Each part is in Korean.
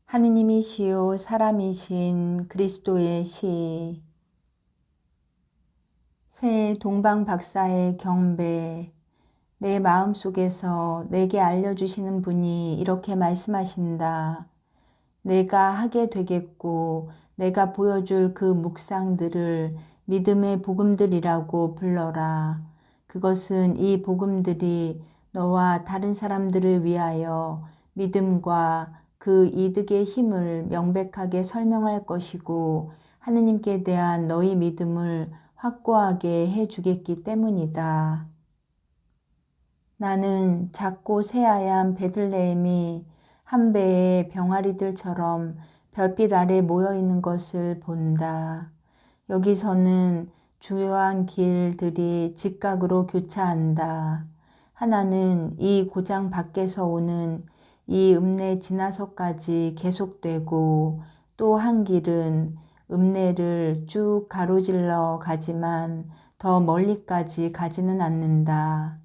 하느님이시요 사람이신 그리스도의 시. 새 동방 박사의 경배. 내 마음속에서 내게 알려주시는 분이 이렇게 말씀하신다. 내가 하게 되겠고 내가 보여줄 그 묵상들을 믿음의 복음들이라고 불러라. 그것은 이 복음들이 너와 다른 사람들을 위하여 믿음과 그 이득의 힘을 명백하게 설명할 것이고 하느님께 대한 너희 믿음을 확고하게 해주겠기 때문이다. 나는 작고 새하얀 베들레헴이 한 배의 병아리들처럼 별빛 아래 모여있는 것을 본다. 여기서는 주요한 길들이 직각으로 교차한다. 하나는 이 고장 밖에서 오는 이 읍내 지나서까지 계속되고 또 한 길은 읍내를 쭉 가로질러 가지만 더 멀리까지 가지는 않는다.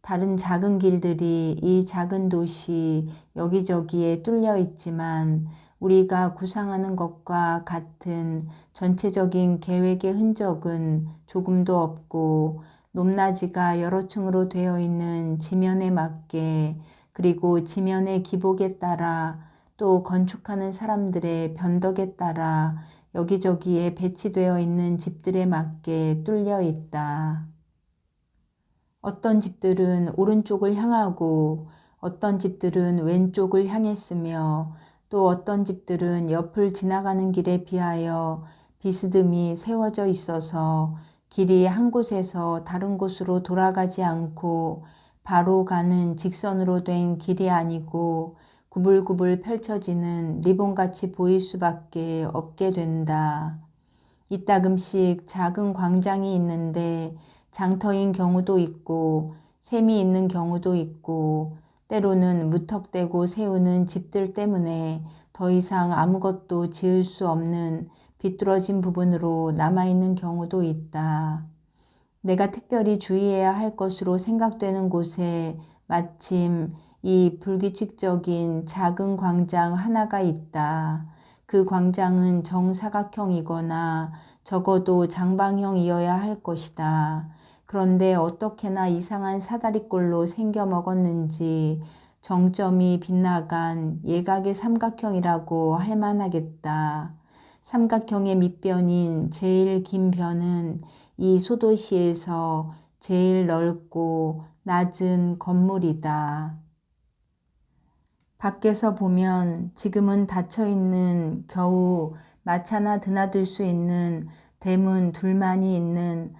다른 작은 길들이 이 작은 도시 여기저기에 뚫려 있지만 우리가 구상하는 것과 같은 전체적인 계획의 흔적은 조금도 없고 높낮이가 여러 층으로 되어 있는 지면에 맞게 그리고 지면의 기복에 따라 또 건축하는 사람들의 변덕에 따라 여기저기에 배치되어 있는 집들에 맞게 뚫려 있다. 어떤 집들은 오른쪽을 향하고 어떤 집들은 왼쪽을 향했으며 또 어떤 집들은 옆을 지나가는 길에 비하여 비스듬히 세워져 있어서 길이 한 곳에서 다른 곳으로 돌아가지 않고 바로 가는 직선으로 된 길이 아니고 구불구불 펼쳐지는 리본같이 보일 수밖에 없게 된다. 이따금씩 작은 광장이 있는데 장터인 경우도 있고 샘이 있는 경우도 있고 때로는 무턱대고 세우는 집들 때문에 더 이상 아무것도 지을 수 없는 비뚤어진 부분으로 남아있는 경우도 있다. 내가 특별히 주의해야 할 것으로 생각되는 곳에 마침 이 불규칙적인 작은 광장 하나가 있다. 그 광장은 정사각형이거나 적어도 장방형이어야 할 것이다. 그런데 어떻게나 이상한 사다리꼴로 생겨 먹었는지 정점이 빗나간 예각의 삼각형이라고 할 만하겠다. 삼각형의 밑변인 제일 긴 변은 이 소도시에서 제일 넓고 낮은 건물이다. 밖에서 보면 지금은 닫혀있는 겨우 마차나 드나들 수 있는 대문 둘만이 있는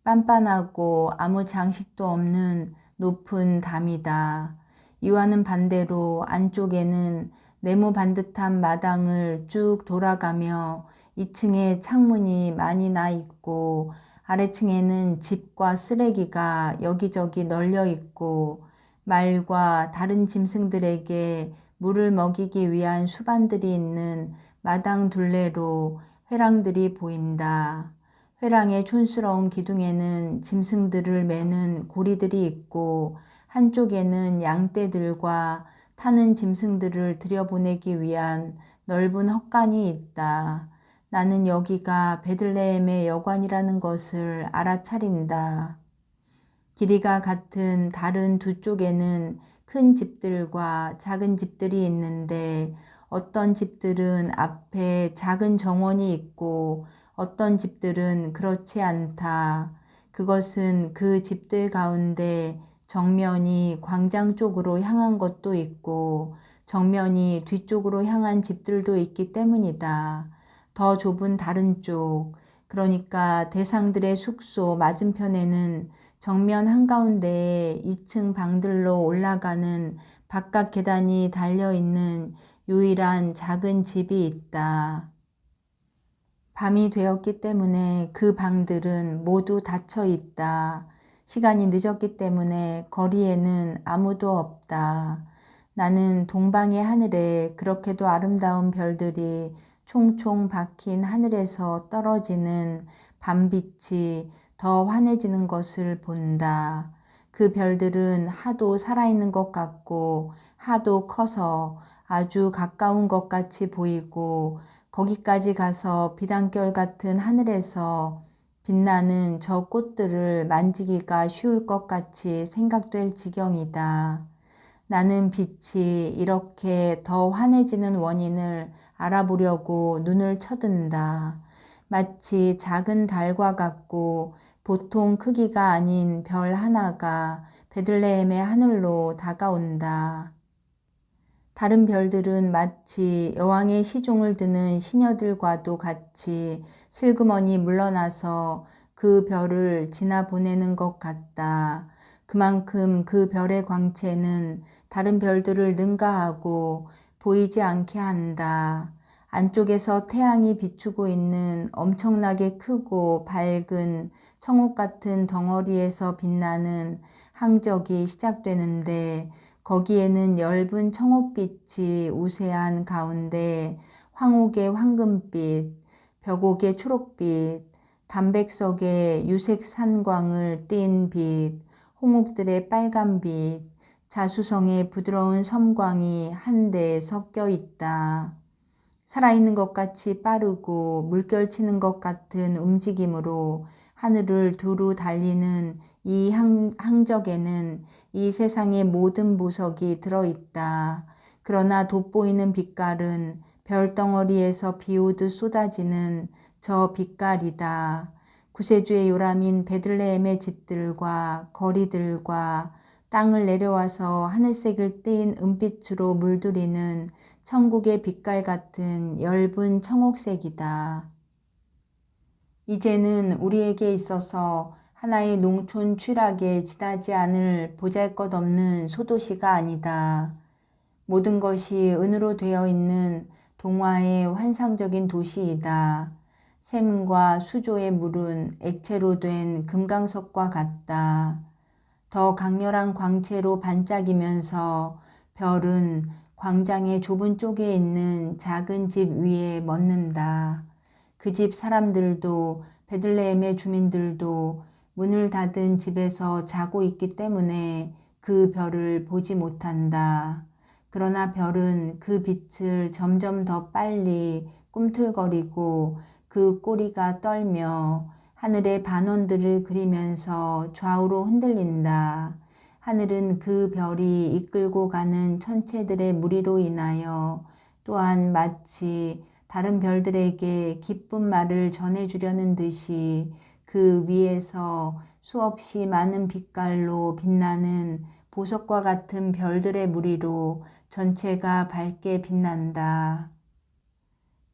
빤빤하고 아무 장식도 없는 높은 담이다. 이와는 반대로 안쪽에는 네모 반듯한 마당을 쭉 돌아가며 2층에 창문이 많이 나 있고 아래층에는 집과 쓰레기가 여기저기 널려 있고 말과 다른 짐승들에게 물을 먹이기 위한 수반들이 있는 마당 둘레로 회랑들이 보인다. 회랑의 촌스러운 기둥에는 짐승들을 매는 고리들이 있고 한쪽에는 양떼들과 타는 짐승들을 들여보내기 위한 넓은 헛간이 있다. 나는 여기가 베들레헴의 여관이라는 것을 알아차린다. 길이가 같은 다른 두 쪽에는 큰 집들과 작은 집들이 있는데 어떤 집들은 앞에 작은 정원이 있고 어떤 집들은 그렇지 않다. 그것은 그 집들 가운데 정면이 광장 쪽으로 향한 것도 있고 정면이 뒤쪽으로 향한 집들도 있기 때문이다. 더 좁은 다른 쪽, 그러니까 대상들의 숙소 맞은편에는 정면 한가운데에 2층 방들로 올라가는 바깥 계단이 달려있는 유일한 작은 집이 있다. 밤이 되었기 때문에 그 방들은 모두 닫혀 있다. 시간이 늦었기 때문에 거리에는 아무도 없다. 나는 동방의 하늘에 그렇게도 아름다운 별들이 총총 박힌 하늘에서 떨어지는 밤빛이 더 환해지는 것을 본다. 그 별들은 하도 살아있는 것 같고 하도 커서 아주 가까운 것 같이 보이고 거기까지 가서 비단결 같은 하늘에서 빛나는 저 꽃들을 만지기가 쉬울 것 같이 생각될 지경이다. 나는 빛이 이렇게 더 환해지는 원인을 알아보려고 눈을 쳐든다. 마치 작은 달과 같고 보통 크기가 아닌 별 하나가 베들레헴의 하늘로 다가온다. 다른 별들은 마치 여왕의 시중을 드는 시녀들과도 같이 슬그머니 물러나서 그 별을 지나보내는 것 같다. 그만큼 그 별의 광채는 다른 별들을 능가하고 보이지 않게 한다. 안쪽에서 태양이 비추고 있는 엄청나게 크고 밝은 청옥 같은 덩어리에서 빛나는 항적이 시작되는데 거기에는 엷은 청옥빛이 우세한 가운데 황옥의 황금빛, 벽옥의 초록빛, 담백석의 유색 산광을 띤 빛, 홍옥들의 빨간빛, 자수성의 부드러운 섬광이 한데 섞여 있다. 살아있는 것 같이 빠르고 물결치는 것 같은 움직임으로 하늘을 두루 달리는 이 항적에는 이 세상의 모든 보석이 들어있다. 그러나 돋보이는 빛깔은 별덩어리에서 비오듯 쏟아지는 저 빛깔이다. 구세주의 요람인 베들레헴의 집들과 거리들과 땅을 내려와서 하늘색을 띤 은빛으로 물들이는 천국의 빛깔 같은 엷은 청옥색이다. 이제는 우리에게 있어서 하나의 농촌 추락에 지나지 않을 보잘것없는 소도시가 아니다. 모든 것이 은으로 되어 있는 동화의 환상적인 도시이다. 샘과 수조의 물은 액체로 된 금강석과 같다. 더 강렬한 광채로 반짝이면서 별은 광장의 좁은 쪽에 있는 작은 집 위에 멎는다. 그 집 사람들도 베들레헴의 주민들도 문을 닫은 집에서 자고 있기 때문에 그 별을 보지 못한다. 그러나 별은 그 빛을 점점 더 빨리 꿈틀거리고 그 꼬리가 떨며 하늘의 반원들을 그리면서 좌우로 흔들린다. 하늘은 그 별이 이끌고 가는 천체들의 무리로 인하여 또한 마치 다른 별들에게 기쁜 말을 전해주려는 듯이 그 위에서 수없이 많은 빛깔로 빛나는 보석과 같은 별들의 무리로 전체가 밝게 빛난다.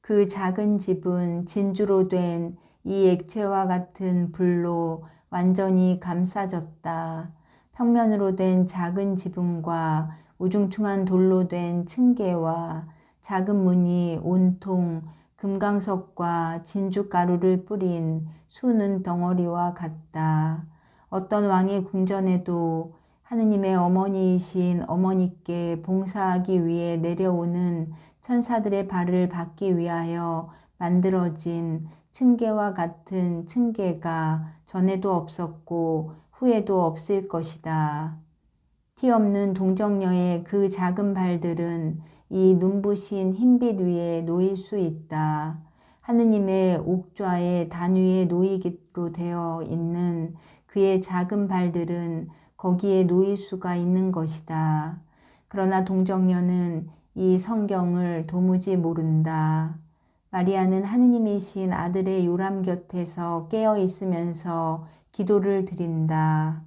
그 작은 집은 진주로 된 이 액체와 같은 불로 완전히 감싸졌다. 평면으로 된 작은 지붕과 우중충한 돌로 된 층계와 작은 문이 온통 금강석과 진주가루를 뿌린 수는 덩어리와 같다. 어떤 왕의 궁전에도 하느님의 어머니이신 어머니께 봉사하기 위해 내려오는 천사들의 발을 받기 위하여 만들어진 층계와 같은 층계가 전에도 없었고 후에도 없을 것이다. 티 없는 동정녀의 그 작은 발들은 이 눈부신 흰빛 위에 놓일 수 있다. 하느님의 옥좌의 단 위에 놓이기로 되어 있는 그의 작은 발들은 거기에 놓일 수가 있는 것이다. 그러나 동정녀는 이 성경을 도무지 모른다. 마리아는 하느님이신 아들의 요람 곁에서 깨어 있으면서 기도를 드린다.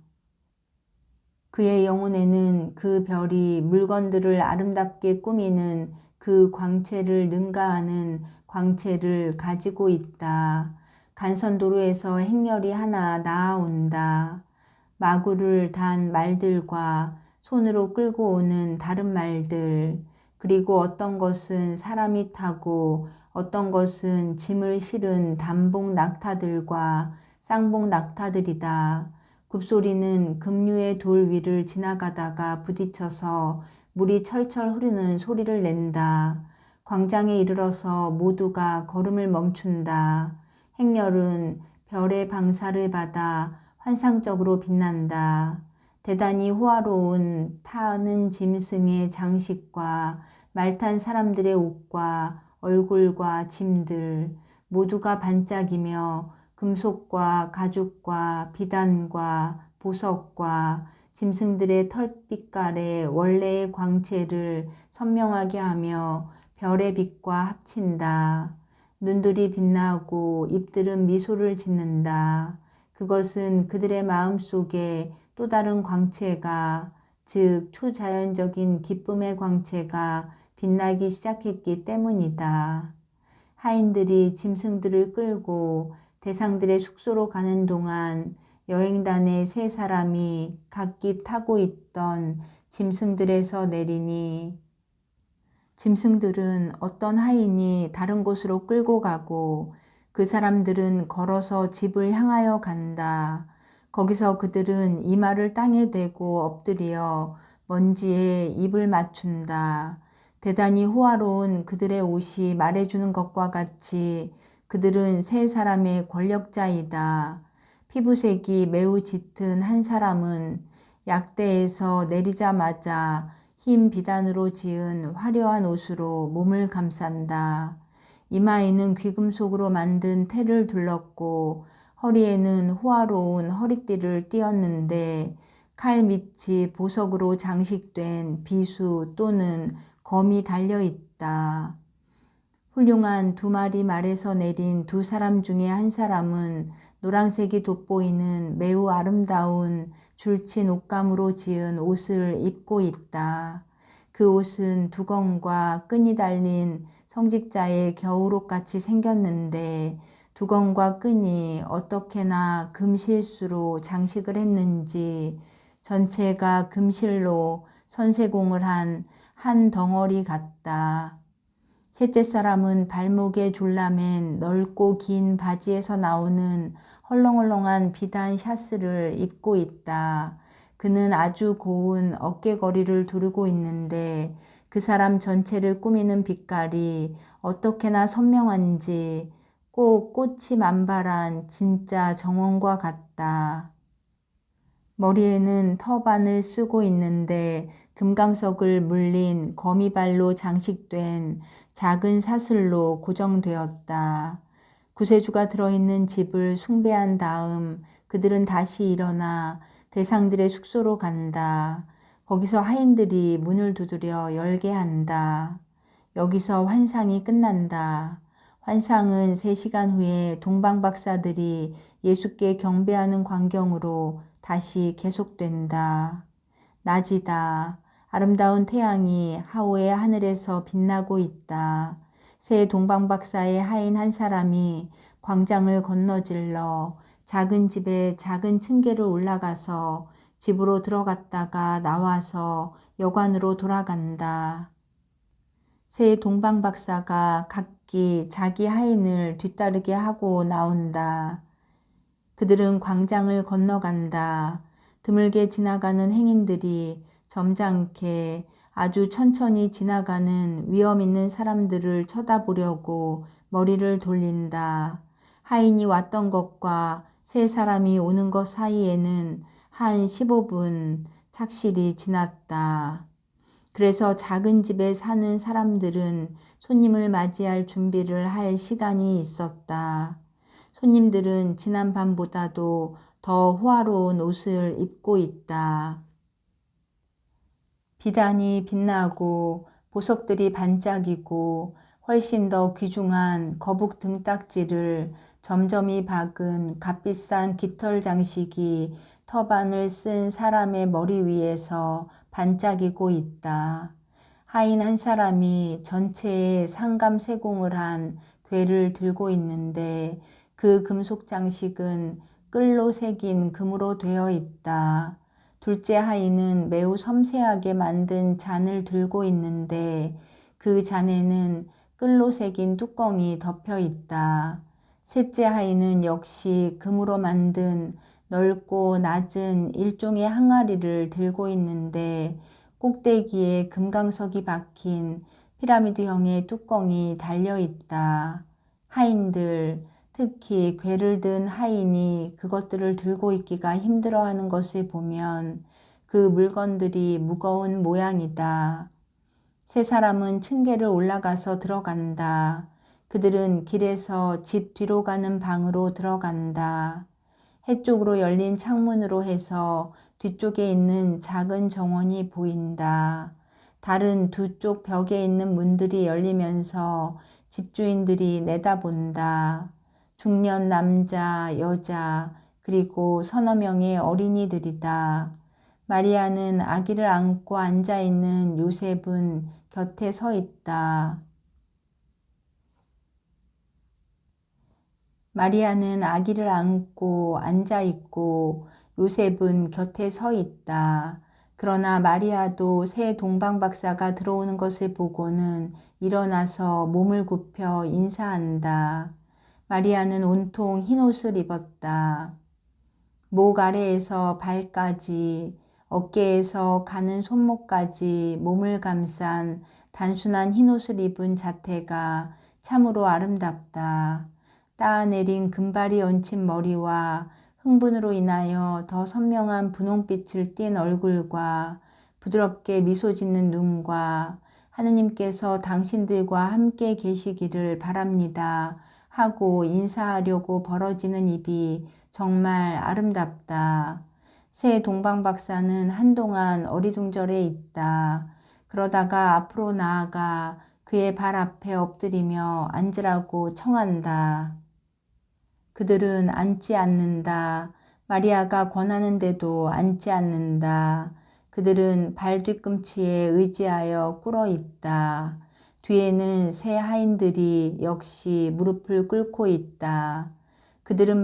그의 영혼에는 그 별이 물건들을 아름답게 꾸미는 그 광채를 능가하는 광채를 가지고 있다. 간선도로에서 행렬이 하나 나아온다. 마구를 단 말들과 손으로 끌고 오는 다른 말들, 그리고 어떤 것은 사람이 타고 어떤 것은 짐을 실은 단봉 낙타들과 쌍봉 낙타들이다. 굽소리는 급류의 돌 위를 지나가다가 부딪혀서 물이 철철 흐르는 소리를 낸다. 광장에 이르러서 모두가 걸음을 멈춘다. 행렬은 별의 방사를 받아 환상적으로 빛난다. 대단히 호화로운 타는 짐승의 장식과 말탄 사람들의 옷과 얼굴과 짐들 모두가 반짝이며 금속과 가죽과 비단과 보석과 짐승들의 털빛깔의 원래의 광채를 선명하게 하며 별의 빛과 합친다. 눈들이 빛나고 입들은 미소를 짓는다. 그것은 그들의 마음속에 또 다른 광채가, 즉 초자연적인 기쁨의 광채가 빛나기 시작했기 때문이다. 하인들이 짐승들을 끌고 대상들의 숙소로 가는 동안 여행단의 세 사람이 각기 타고 있던 짐승들에서 내리니 짐승들은 어떤 하인이 다른 곳으로 끌고 가고 그 사람들은 걸어서 집을 향하여 간다. 거기서 그들은 이마를 땅에 대고 엎드려 먼지에 입을 맞춘다. 대단히 호화로운 그들의 옷이 말해주는 것과 같이 그들은 세 사람의 권력자이다. 피부색이 매우 짙은 한 사람은 약대에서 내리자마자 흰 비단으로 지은 화려한 옷으로 몸을 감싼다. 이마에는 귀금속으로 만든 테를 둘렀고 허리에는 호화로운 허리띠를 띄었는데 칼 밑이 보석으로 장식된 비수 또는 검이 달려있다. 훌륭한 두 마리 말에서 내린 두 사람 중에 한 사람은 노란색이 돋보이는 매우 아름다운 줄친 옷감으로 지은 옷을 입고 있다. 그 옷은 두건과 끈이 달린 성직자의 겨울옷같이 생겼는데 두건과 끈이 어떻게나 금실수로 장식을 했는지 전체가 금실로 선세공을 한 덩어리 같다. 셋째 사람은 발목에 졸라맨 넓고 긴 바지에서 나오는 헐렁헐렁한 비단 샤스를 입고 있다. 그는 아주 고운 어깨거리를 두르고 있는데 그 사람 전체를 꾸미는 빛깔이 어떻게나 선명한지 꼭 꽃이 만발한 진짜 정원과 같다. 머리에는 터반을 쓰고 있는데 금강석을 물린 거미발로 장식된 작은 사슬로 고정되었다. 구세주가 들어있는 집을 숭배한 다음 그들은 다시 일어나 대상들의 숙소로 간다. 거기서 하인들이 문을 두드려 열게 한다. 여기서 환상이 끝난다. 환상은 3시간 후에 동방박사들이 예수께 경배하는 광경으로 다시 계속된다. 낮이다. 아름다운 태양이 하오의 하늘에서 빛나고 있다. 새 동방박사의 하인 한 사람이 광장을 건너질러 작은 집에 작은 층계를 올라가서 집으로 들어갔다가 나와서 여관으로 돌아간다. 새 동방박사가 각기 자기 하인을 뒤따르게 하고 나온다. 그들은 광장을 건너간다. 드물게 지나가는 행인들이 점잖게 아주 천천히 지나가는 위험 있는 사람들을 쳐다보려고 머리를 돌린다. 하인이 왔던 것과 세 사람이 오는 것 사이에는 한 15분 착실히 지났다. 그래서 작은 집에 사는 사람들은 손님을 맞이할 준비를 할 시간이 있었다. 손님들은 지난밤보다도 더 호화로운 옷을 입고 있다. 비단이 빛나고 보석들이 반짝이고 훨씬 더 귀중한 거북 등딱지를 점점이 박은 값비싼 깃털 장식이 터반을 쓴 사람의 머리 위에서 반짝이고 있다. 하인 한 사람이 전체에 상감세공을 한 궤를 들고 있는데 그 금속 장식은 끌로 새긴 금으로 되어 있다. 둘째 하인은 매우 섬세하게 만든 잔을 들고 있는데 그 잔에는 끌로 새긴 뚜껑이 덮여 있다. 셋째 하인은 역시 금으로 만든 넓고 낮은 일종의 항아리를 들고 있는데 꼭대기에 금강석이 박힌 피라미드형의 뚜껑이 달려 있다. 하인들, 특히 궤를 든 하인이 그것들을 들고 있기가 힘들어하는 것을 보면 그 물건들이 무거운 모양이다. 세 사람은 층계를 올라가서 들어간다. 그들은 길에서 집 뒤로 가는 방으로 들어간다. 해쪽으로 열린 창문으로 해서 뒤쪽에 있는 작은 정원이 보인다. 다른 두 쪽 벽에 있는 문들이 열리면서 집주인들이 내다본다. 중년 남자, 여자, 그리고 서너 명의 어린이들이다. 마리아는 아기를 안고 앉아있는 요셉은 곁에 서 있다. 마리아는 아기를 안고 앉아있고 요셉은 곁에 서 있다. 그러나 마리아도 새 동방박사가 들어오는 것을 보고는 일어나서 몸을 굽혀 인사한다. 마리아는 온통 흰옷을 입었다. 목 아래에서 발까지, 어깨에서 가는 손목까지 몸을 감싼 단순한 흰옷을 입은 자태가 참으로 아름답다. 따내린 금발이 얹힌 머리와 흥분으로 인하여 더 선명한 분홍빛을 띤 얼굴과 부드럽게 미소 짓는 눈과 하느님께서 당신들과 함께 계시기를 바랍니다 하고 인사하려고 벌어지는 입이 정말 아름답다. 새 동방박사는 한동안 어리둥절해 있다. 그러다가 앞으로 나아가 그의 발 앞에 엎드리며 앉으라고 청한다. 그들은 앉지 않는다. 마리아가 권하는데도 앉지 않는다. 그들은 발 뒤꿈치에 의지하여 꿇어 있다. 뒤에는 새 하인들이 역시 무릎을 꿇고 있다. 그들은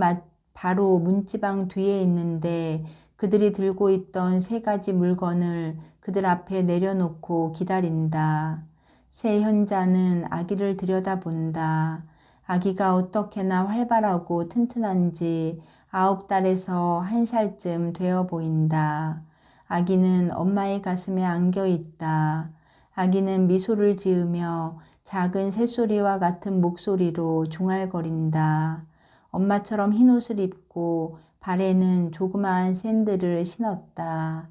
바로 문지방 뒤에 있는데 그들이 들고 있던 세 가지 물건을 그들 앞에 내려놓고 기다린다. 새 현자는 아기를 들여다본다. 아기가 어떻게나 활발하고 튼튼한지 9달에서 1살쯤 되어 보인다. 아기는 엄마의 가슴에 안겨 있다. 아기는 미소를 지으며 작은 새소리와 같은 목소리로 중얼거린다. 엄마처럼 흰옷을 입고 발에는 조그마한 샌들을 신었다.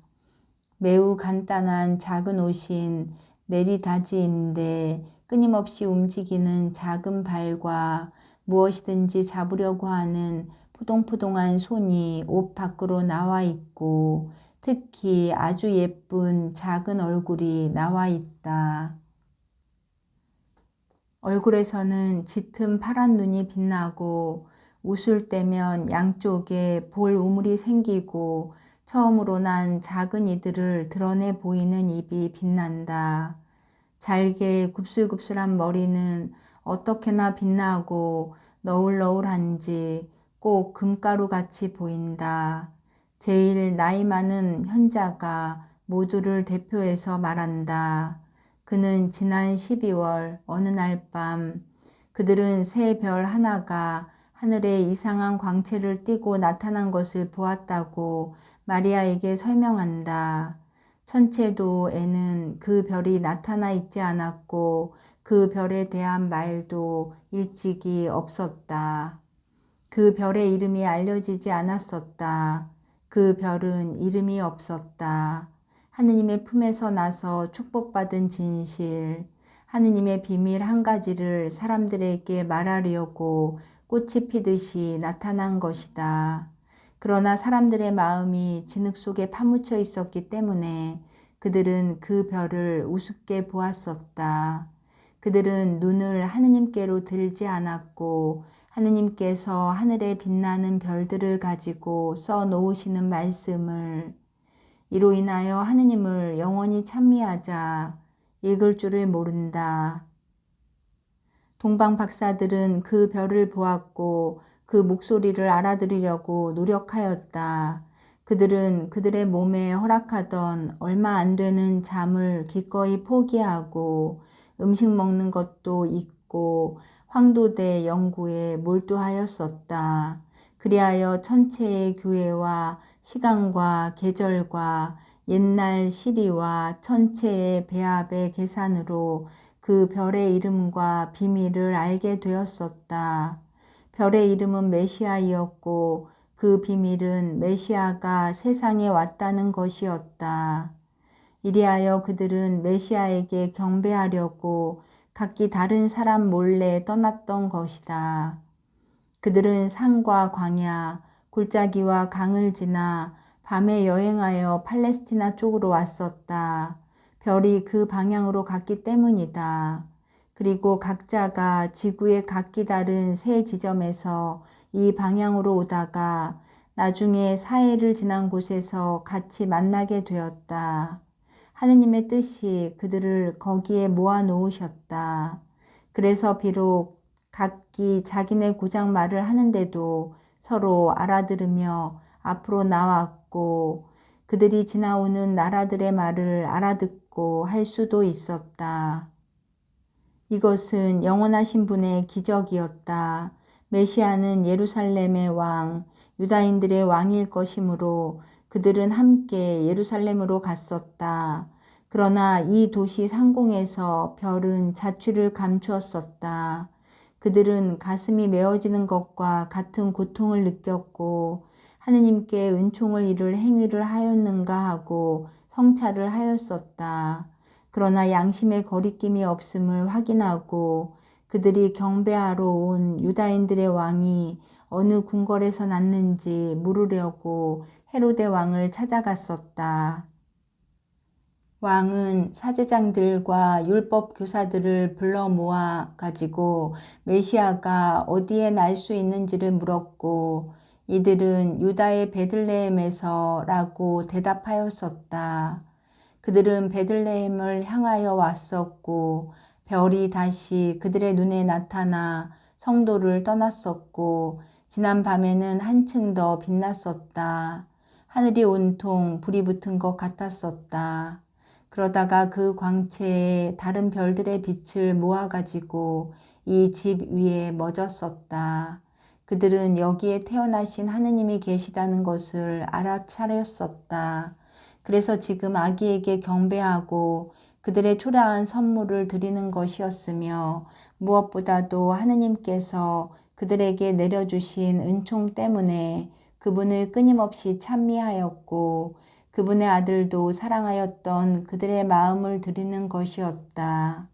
매우 간단한 작은 옷인 내리다지인데 끊임없이 움직이는 작은 발과 무엇이든지 잡으려고 하는 포동포동한 손이 옷 밖으로 나와 있고 특히 아주 예쁜 작은 얼굴이 나와 있다. 얼굴에서는 짙은 파란 눈이 빛나고 웃을 때면 양쪽에 볼 우물이 생기고 처음으로 난 작은 이들을 드러내 보이는 입이 빛난다. 잘게 굽슬굽슬한 머리는 어떻게나 빛나고 너울너울한지 꼭 금가루 같이 보인다. 제일 나이 많은 현자가 모두를 대표해서 말한다. 그는 지난 12월 어느 날 밤 그들은 새 별 하나가 하늘에 이상한 광채를 띠고 나타난 것을 보았다고 마리아에게 설명한다. 천체도에는 그 별이 나타나 있지 않았고 그 별에 대한 말도 일찍이 없었다. 그 별의 이름이 알려지지 않았었다. 그 별은 이름이 없었다. 하느님의 품에서 나서 축복받은 진실, 하느님의 비밀 한 가지를 사람들에게 말하려고 꽃이 피듯이 나타난 것이다. 그러나 사람들의 마음이 진흙 속에 파묻혀 있었기 때문에 그들은 그 별을 우습게 보았었다. 그들은 눈을 하느님께로 들지 않았고 하느님께서 하늘에 빛나는 별들을 가지고 써 놓으시는 말씀을 이로 인하여 하느님을 영원히 찬미하자 읽을 줄을 모른다. 동방 박사들은 그 별을 보았고 그 목소리를 알아들으려고 노력하였다. 그들은 그들의 몸에 허락하던 얼마 안 되는 잠을 기꺼이 포기하고 음식 먹는 것도 잊고 황도대 연구에 몰두하였었다. 그리하여 천체의 교회와 시간과 계절과 옛날 시리와 천체의 배합의 계산으로 그 별의 이름과 비밀을 알게 되었었다. 별의 이름은 메시아이었고 그 비밀은 메시아가 세상에 왔다는 것이었다. 이리하여 그들은 메시아에게 경배하려고 각기 다른 사람 몰래 떠났던 것이다. 그들은 산과 광야, 골짜기와 강을 지나 밤에 여행하여 팔레스티나 쪽으로 왔었다. 별이 그 방향으로 갔기 때문이다. 그리고 각자가 지구의 각기 다른 세 지점에서 이 방향으로 오다가 나중에 사해를 지난 곳에서 같이 만나게 되었다. 하느님의 뜻이 그들을 거기에 모아 놓으셨다. 그래서 비록 각기 자기네 고장 말을 하는데도 서로 알아들으며 앞으로 나왔고 그들이 지나오는 나라들의 말을 알아듣고 할 수도 있었다. 이것은 영원하신 분의 기적이었다. 메시아는 예루살렘의 왕, 유다인들의 왕일 것이므로 그들은 함께 예루살렘으로 갔었다. 그러나 이 도시 상공에서 별은 자취를 감추었었다. 그들은 가슴이 메어지는 것과 같은 고통을 느꼈고 하느님께 은총을 이룰 행위를 하였는가 하고 성찰을 하였었다. 그러나 양심의 거리낌이 없음을 확인하고 그들이 경배하러 온 유다인들의 왕이 어느 궁궐에서 났는지 물으려고 헤로데 왕을 찾아갔었다. 왕은 사제장들과 율법 교사들을 불러 모아 가지고 메시아가 어디에 날 수 있는지를 물었고 이들은 유다의 베들레헴에서 라고 대답하였었다. 그들은 베들레헴을 향하여 왔었고 별이 다시 그들의 눈에 나타나 성도를 떠났었고 지난 밤에는 한층 더 빛났었다. 하늘이 온통 불이 붙은 것 같았었다. 그러다가 그 광채에 다른 별들의 빛을 모아가지고 이 집 위에 멎었었다. 그들은 여기에 태어나신 하느님이 계시다는 것을 알아차렸었다. 그래서 지금 아기에게 경배하고 그들의 초라한 선물을 드리는 것이었으며 무엇보다도 하느님께서 그들에게 내려주신 은총 때문에 그분을 끊임없이 찬미하였고 그분의 아들도 사랑하였던 그들의 마음을 드리는 것이었다.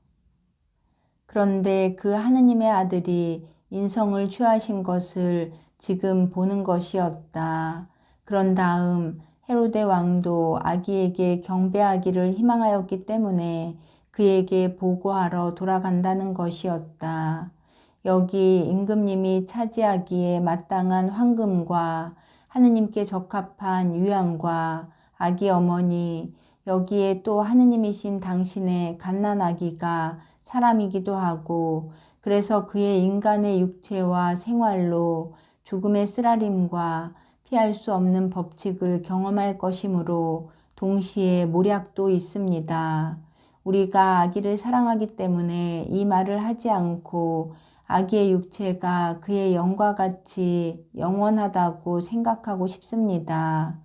그런데 그 하느님의 아들이 인성을 취하신 것을 지금 보는 것이었다. 그런 다음 헤로데 왕도 아기에게 경배하기를 희망하였기 때문에 그에게 보고하러 돌아간다는 것이었다. 여기 임금님이 차지하기에 마땅한 황금과 하느님께 적합한 유향과 아기 어머니, 여기에 또 하느님이신 당신의 갓난아기가 사람이기도 하고 그래서 그의 인간의 육체와 생활로 죽음의 쓰라림과 피할 수 없는 법칙을 경험할 것이므로 동시에 모략도 있습니다. 우리가 아기를 사랑하기 때문에 이 말을 하지 않고 아기의 육체가 그의 영과 같이 영원하다고 생각하고 싶습니다.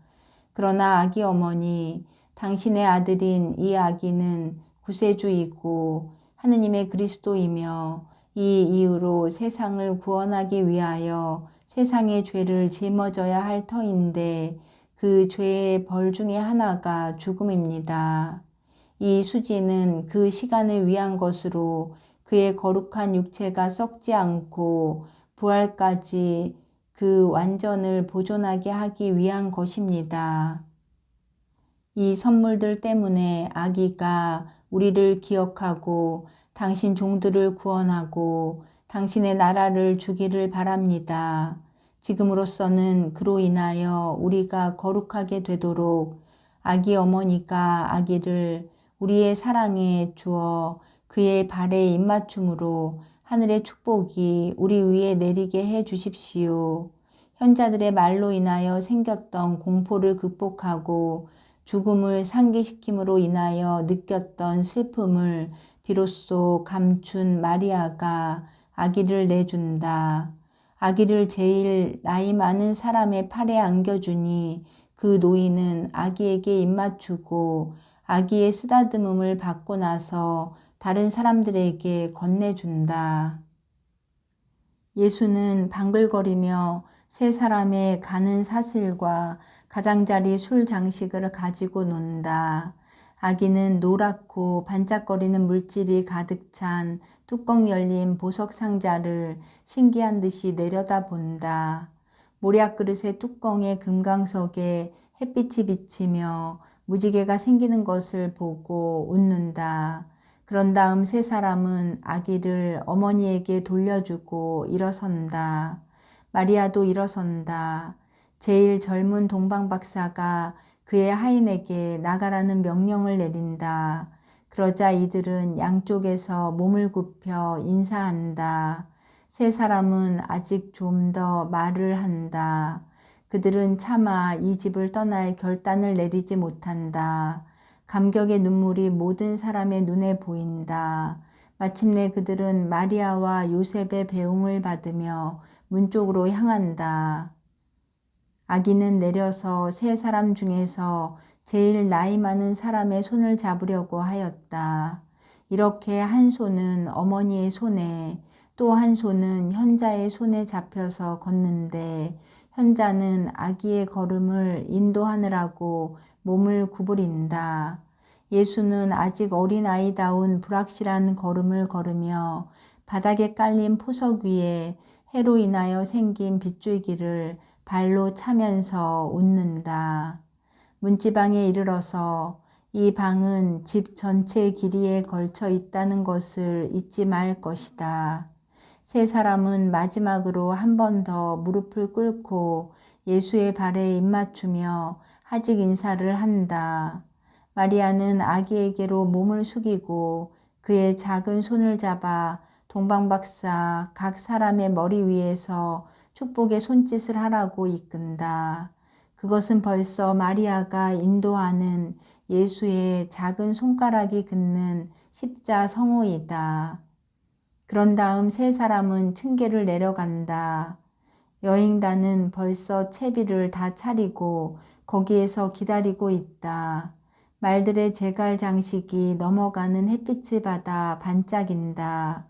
그러나 아기 어머니, 당신의 아들인 이 아기는 구세주이고 하느님의 그리스도이며 이 이후로 세상을 구원하기 위하여 세상의 죄를 짊어져야 할 터인데 그 죄의 벌 중에 하나가 죽음입니다. 이 수지는 그 시간을 위한 것으로 그의 거룩한 육체가 썩지 않고 부활까지 그 완전을 보존하게 하기 위한 것입니다. 이 선물들 때문에 아기가 우리를 기억하고 당신 종들을 구원하고 당신의 나라를 주기를 바랍니다. 지금으로서는 그로 인하여 우리가 거룩하게 되도록 아기 어머니가 아기를 우리의 사랑에 주어 그의 발에 입맞춤으로 하늘의 축복이 우리 위에 내리게 해 주십시오. 현자들의 말로 인하여 생겼던 공포를 극복하고 죽음을 상기시킴으로 인하여 느꼈던 슬픔을 비로소 감춘 마리아가 아기를 내준다. 아기를 제일 나이 많은 사람의 팔에 안겨주니 그 노인은 아기에게 입맞추고 아기의 쓰다듬음을 받고 나서 다른 사람들에게 건네준다. 예수는 방글거리며 세 사람의 가는 사슬과 가장자리 술 장식을 가지고 논다. 아기는 노랗고 반짝거리는 물질이 가득 찬 뚜껑 열린 보석 상자를 신기한 듯이 내려다본다. 모략 그릇의 뚜껑의 금강석에 햇빛이 비치며 무지개가 생기는 것을 보고 웃는다. 그런 다음 세 사람은 아기를 어머니에게 돌려주고 일어선다. 마리아도 일어선다. 제일 젊은 동방 박사가 그의 하인에게 나가라는 명령을 내린다. 그러자 이들은 양쪽에서 몸을 굽혀 인사한다. 세 사람은 아직 좀 더 말을 한다. 그들은 차마 이 집을 떠날 결단을 내리지 못한다. 감격의 눈물이 모든 사람의 눈에 보인다. 마침내 그들은 마리아와 요셉의 배웅을 받으며 문 쪽으로 향한다. 아기는 내려서 세 사람 중에서 제일 나이 많은 사람의 손을 잡으려고 하였다. 이렇게 한 손은 어머니의 손에 또 한 손은 현자의 손에 잡혀서 걷는데 현자는 아기의 걸음을 인도하느라고 몸을 구부린다. 예수는 아직 어린아이다운 불확실한 걸음을 걸으며 바닥에 깔린 포석 위에 해로 인하여 생긴 빗줄기를 발로 차면서 웃는다. 문지방에 이르러서 이 방은 집 전체 길이에 걸쳐 있다는 것을 잊지 말 것이다. 세 사람은 마지막으로 한 번 더 무릎을 꿇고 예수의 발에 입맞추며 하직 인사를 한다. 마리아는 아기에게로 몸을 숙이고 그의 작은 손을 잡아 동방박사 각 사람의 머리 위에서 축복의 손짓을 하라고 이끈다. 그것은 벌써 마리아가 인도하는 예수의 작은 손가락이 긋는 십자 성호이다. 그런 다음 세 사람은 층계를 내려간다. 여행단은 벌써 채비를 다 차리고 거기에서 기다리고 있다. 말들의 제갈 장식이 넘어가는 햇빛을 받아 반짝인다.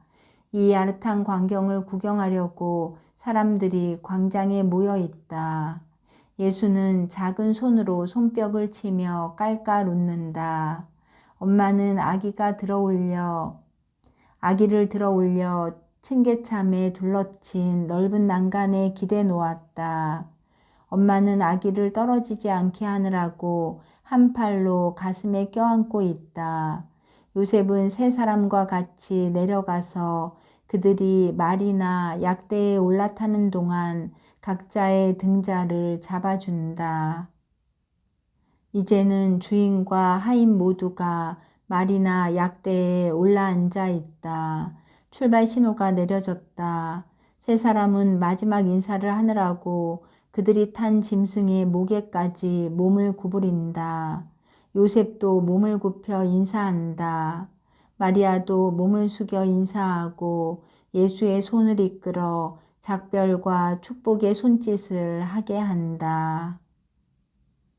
이 아릇한 광경을 구경하려고 사람들이 광장에 모여 있다. 예수는 작은 손으로 손뼉을 치며 깔깔 웃는다. 엄마는 아기를 들어 올려 층계참에 둘러친 넓은 난간에 기대 놓았다. 엄마는 아기를 떨어지지 않게 하느라고 한 팔로 가슴에 껴안고 있다. 요셉은 세 사람과 같이 내려가서 그들이 말이나 약대에 올라타는 동안 각자의 등자를 잡아준다. 이제는 주인과 하인 모두가 말이나 약대에 올라앉아 있다. 출발 신호가 내려졌다. 세 사람은 마지막 인사를 하느라고 그들이 탄 짐승의 목에까지 몸을 구부린다. 요셉도 몸을 굽혀 인사한다. 마리아도 몸을 숙여 인사하고 예수의 손을 이끌어 작별과 축복의 손짓을 하게 한다.